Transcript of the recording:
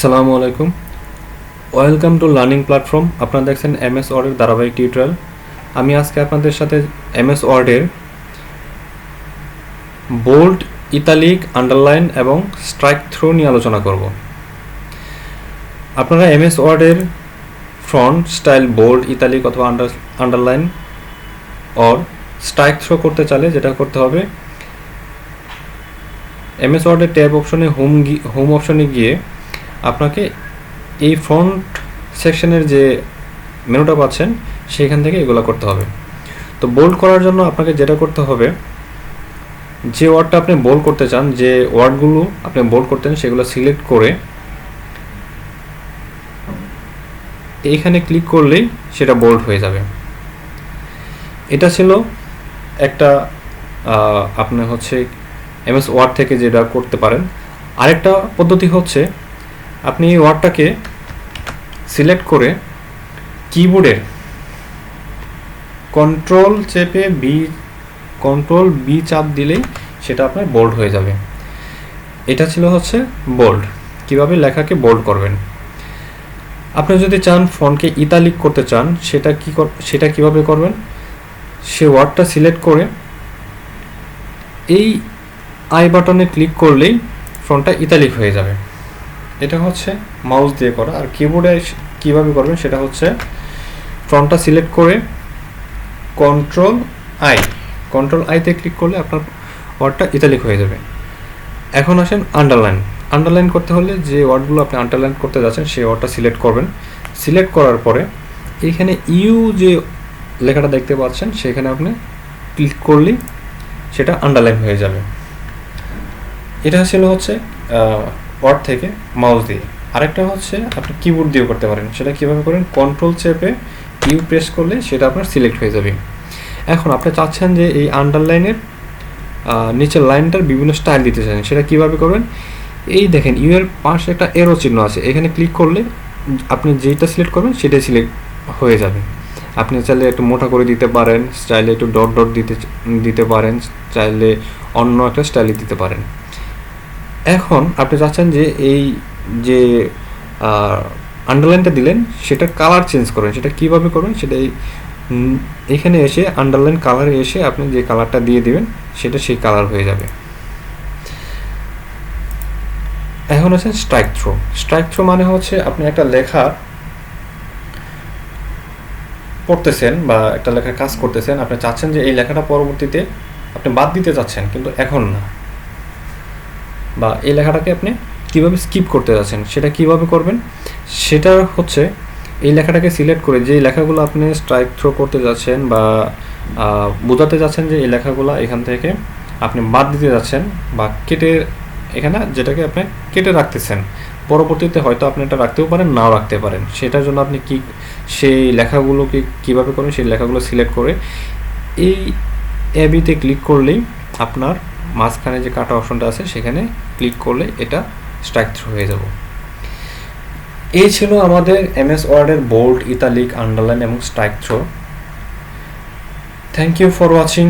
আসসালামু আলাইকুম, welcome to learning platform. আপনারা দেখছেন এমএস ওয়ার্ডের ধারাবাহিক টিউটোরিয়াল। আমি আজকে আপনাদের সাথে এমএস ওয়ার্ডের বোল্ড, ইতালিক, আন্ডারলাইন এবং স্ট্রাইক থ্রো নিয়ে আলোচনা করব। আপনারা এমএস ওয়ার্ডের ফন্ট স্টাইল বোল্ড, ইতালিক অথবা আন্ডারলাইন অর স্ট্রাইক থ্রো করতে চাইলে যেটা করতে হবে, এমএস ওয়ার্ডের ট্যাব অপশনে হোম অপশনে গিয়ে আপনাকে এই ফন্ট সেকশনের যে মেনুটা পাচ্ছেন সেখান থেকে এগুলো করতে হবে। তো বোল্ড করার জন্য আপনাকে যেটা করতে হবে, যে ওয়ার্ডটা আপনি বোল্ড করতে চান, যে ওয়ার্ডগুলো আপনি বোল্ড করতেন সেগুলো সিলেক্ট করে এইখানে ক্লিক করলেই সেটা বোল্ড হয়ে যাবে। এটা ছিল একটা আপনি হচ্ছে এমএস ওয়ার্ড থেকে যেটা করতে পারেন। আরেকটা পদ্ধতি হচ্ছে, আপনি এই ওয়ার্ডটাকে সিলেক্ট করে কিবোর্ডের কন্ট্রোল বি চাপ দিলেই সেটা আপনার বোল্ড হয়ে যাবে। এটা ছিল হচ্ছে বোল্ড, কিভাবে লেখাকে বোল্ড করবেন। আপনি যদি চান ফন্টকে ইতালিক করতে চান, সেটা কিভাবে করবেন, সে ওয়ার্ডটা সিলেক্ট করে এই আই বাটনে ক্লিক করলেই ফন্টটা ইতালিক হয়ে যাবে। এটা হচ্ছে মাউস দিয়ে করা। আর কিবোর্ডে কিভাবে করবেন সেটা হচ্ছে, ফন্টটা সিলেক্ট করে কন্ট্রোল আইতে ক্লিক করলে আপনার ওয়ার্ডটা ইতালিক হয়ে যাবে। এখন আসেন আন্ডারলাইন করতে হলে যে ওয়ার্ডগুলো আপনি আন্ডারলাইন করতে যাচ্ছেন সেই ওয়ার্ডটা সিলেক্ট করবেন। সিলেক্ট করার পরে এইখানে ইউ যে লেখাটা দেখতে পাচ্ছেন সেখানে আপনি ক্লিক করলেই সেটা আন্ডারলাইন হয়ে যাবে। এটা ছিল হচ্ছে ওয়ার্ড থেকে মাউস দিয়ে। আরেকটা হচ্ছে আপনি কিবোর্ড দিয়েও করতে পারেন। সেটা কীভাবে করেন, কন্ট্রোল চেপে ইউ প্রেস করলে সেটা আপনার সিলেক্ট হয়ে যাবে। এখন আপনি চাচ্ছেন যে এই আন্ডারলাইনের নিচের লাইনটার বিভিন্ন স্টাইল দিতে চান, সেটা কীভাবে করবেন, এই দেখেন ইউ এর পাশে একটা এরো চিহ্ন আছে, এখানে ক্লিক করলে আপনি যেটা সিলেক্ট করবেন সেটাই সিলেক্ট হয়ে যাবে। আপনি চাইলে একটু মোটা করে দিতে পারেন, চাইলে একটু ডট দিতে পারেন, চাইলে অন্য একটা স্টাইলে দিতে পারেন। এখন আপনি চাচ্ছেন যে এই যে আন্ডারলাইনটা দিলেন সেটার কালার চেঞ্জ করেন, সেটা কিভাবে করবেন, সেটা এখানে এসে আন্ডারলাইন কালারে এসে আপনি যে কালারটা দিয়ে দিবেন সেটা সেই কালার হয়ে যাবে। এখন আছে স্ট্রাইক থ্রো মানে হচ্ছে আপনি একটা লেখা পড়তেছেন বা একটা লেখার কাজ করতেছেন, আপনি চাচ্ছেন যে এই লেখাটা পরবর্তীতে আপনি বাদ দিতে চাচ্ছেন কিন্তু এখন না, বা এই লেখাটাকে আপনি কিভাবে স্কিপ করতে যাচ্ছেন সেটা কিভাবে করবেন, সেটা হচ্ছে এই লেখাটাকে সিলেক্ট করে যে লেখাগুলো আপনি স্ট্রাইক থ্রো করতে যাচ্ছেন বা বোঝাতে যাচ্ছেন যে এই লেখাগুলো এখান থেকে আপনি বাদ দিতে যাচ্ছেন বা কেটে, এখানে যেটাকে আপনি কেটে রাখতেছেন, পরবর্তীতে হয়তো আপনি এটা রাখতেও পারেন, নাও রাখতে পারেন। সেটার জন্য আপনি সেই লেখাগুলোকে কীভাবে করেন, সেই লেখাগুলো সিলেক্ট করে এই এবিতে ক্লিক করলেই আপনার মাঝখানে যে কাটা অপশনটা আছে সেখানে ক্লিক করলে এটা স্ট্রাইক থ্রো হয়ে যাব। এই ছিল আমাদের এমএস ওয়ার্ডের বোল্ড, ইতালিক, আন্ডারলাইন এবং strike through. Thank you for watching.